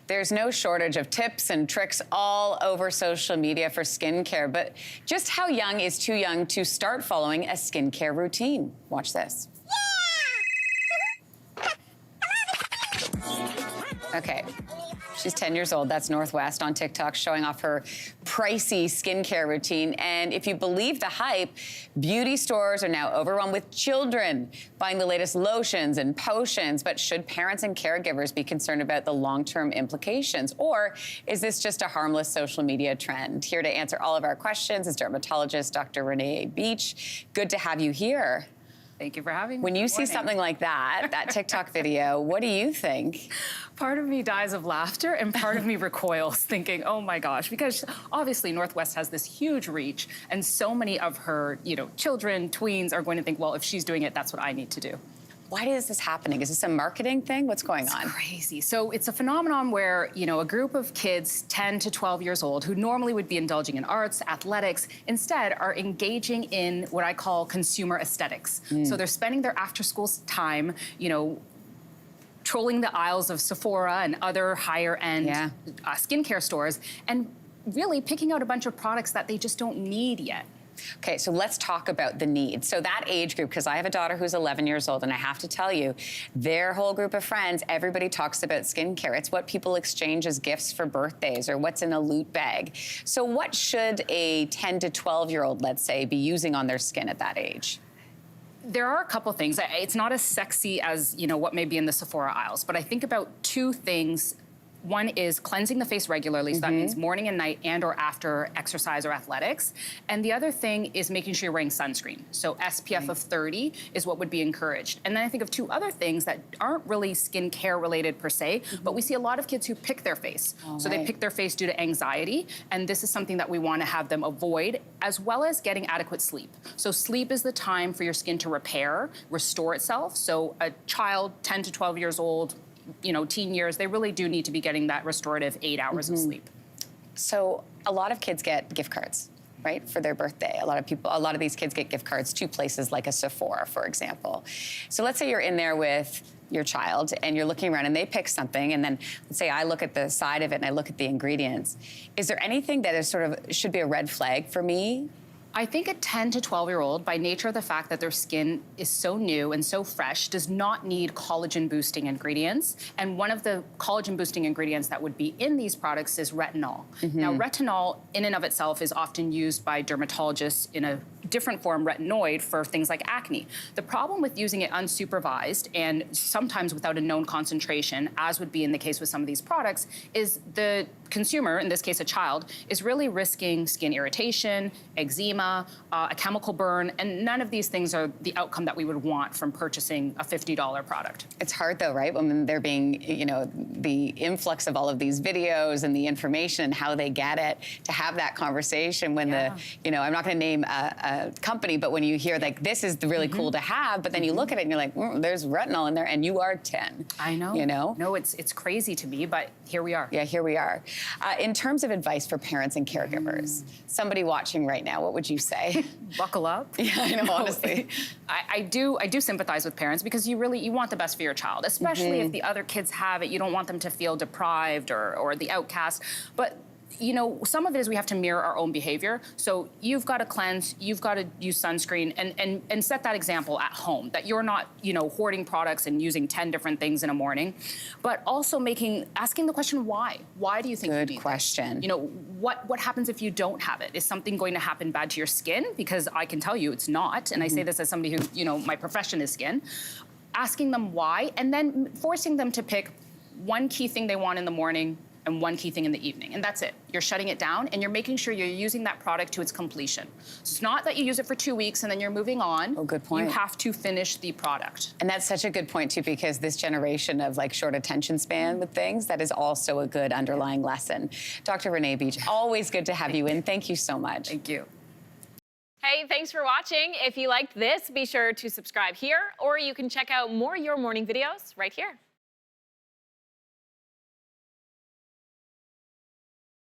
There's no shortage of tips and tricks all over social media for skincare, but just how young is too young to start following a skincare routine? Watch this. Okay, she's 10 years old. That's Northwest on TikTok showing off her pricey skincare routine. And if you believe the hype, beauty stores are now overrun with children buying the latest lotions and potions. But should parents and caregivers be concerned about the long-term implications? Or is this just a harmless social media trend? Here to answer all of our questions is dermatologist Dr. Renee Beach. Good to have you here. Thank you for having me. When you see something like that TikTok video, what do you think? Part of me dies of laughter and part of me recoils thinking, oh my gosh, because obviously Northwest has this huge reach and so many of her, children, tweens are going to think, well, if she's doing it, that's what I need to do. Why is this happening? Is this a marketing thing? What's going on? It's crazy. So it's a phenomenon where, a group of kids 10 to 12 years old who normally would be indulging in arts, athletics, instead are engaging in what I call consumer aesthetics. So they're spending their after-school time, trolling the aisles of Sephora and other higher-end skincare stores and really picking out a bunch of products that they just don't need yet. Okay, so let's talk about the need. So that age group, because I have a daughter who's 11 years old, and I have to tell you, their whole group of friends, everybody talks about skincare. It's what people exchange as gifts for birthdays or what's in a loot bag. So what should a 10 to 12-year-old, let's say, be using on their skin at that age? There are a couple things. It's not as sexy as, what may be in the Sephora aisles, but I think about two things. One is cleansing the face regularly, so that means morning and night and or after exercise or athletics. And the other thing is making sure you're wearing sunscreen. So SPF of 30 is what would be encouraged. And then I think of two other things that aren't really skincare related per se, but we see a lot of kids who pick their face. So they pick their face due to anxiety, and this is something that we want to have them avoid, as well as getting adequate sleep. So sleep is the time for your skin to repair, restore itself. So a child 10 to 12 years old, teen years, they really do need to be getting that restorative 8 hours of sleep. So a lot of kids get gift cards, right, for their birthday. A lot of these kids get gift cards to places like a Sephora, for example. So let's say you're in there with your child and you're looking around and they pick something, and then let's say I look at the side of it and I look at the ingredients. Is there anything that is should be a red flag for me? I think a 10 to 12-year-old, by nature of the fact that their skin is so new and so fresh, does not need collagen-boosting ingredients. And one of the collagen-boosting ingredients that would be in these products is retinol. Now, retinol, in and of itself, is often used by dermatologists in a different form, retinoid, for things like acne. The problem with using it unsupervised and sometimes without a known concentration, as would be in the case with some of these products, is the consumer, in this case a child, is really risking skin irritation, eczema, a chemical burn, and none of these things are the outcome that we would want from purchasing a $50 product. It's hard though, right? When they're being, the influx of all of these videos and the information and how they get it, to have that conversation when I'm not gonna name a company, but when you hear like, this is really cool to have, but then you look at it and you're like, there's retinol in there and you are 10. I know. No, it's crazy to me, but here we are. Yeah, here we are. In terms of advice for parents and caregivers, somebody watching right now, what would you say? Buckle up. Yeah, I know, honestly. I do sympathize with parents because you want the best for your child, especially if the other kids have it. You don't want them to feel deprived or the outcast. But some of it is we have to mirror our own behavior. So you've got to cleanse, you've got to use sunscreen and set that example at home, that you're not, hoarding products and using 10 different things in a morning, but also asking the question, why? Why do you think you need Good question. this? What happens if you don't have it? Is something going to happen bad to your skin? Because I can tell you it's not. And I say this as somebody who, my profession is skin. Asking them why, and then forcing them to pick one key thing they want in the morning and one key thing in the evening, and that's it. You're shutting it down, and you're making sure you're using that product to its completion. So it's not that you use it for 2 weeks and then you're moving on. Oh, good point. You have to finish the product. And that's such a good point, too, because this generation of, short attention span with things, that is also a good underlying lesson. Dr. Renee Beach, always good to have you in. Thank you so much. Thank you. Hey, thanks for watching. If you liked this, be sure to subscribe here, or you can check out more Your Morning videos right here.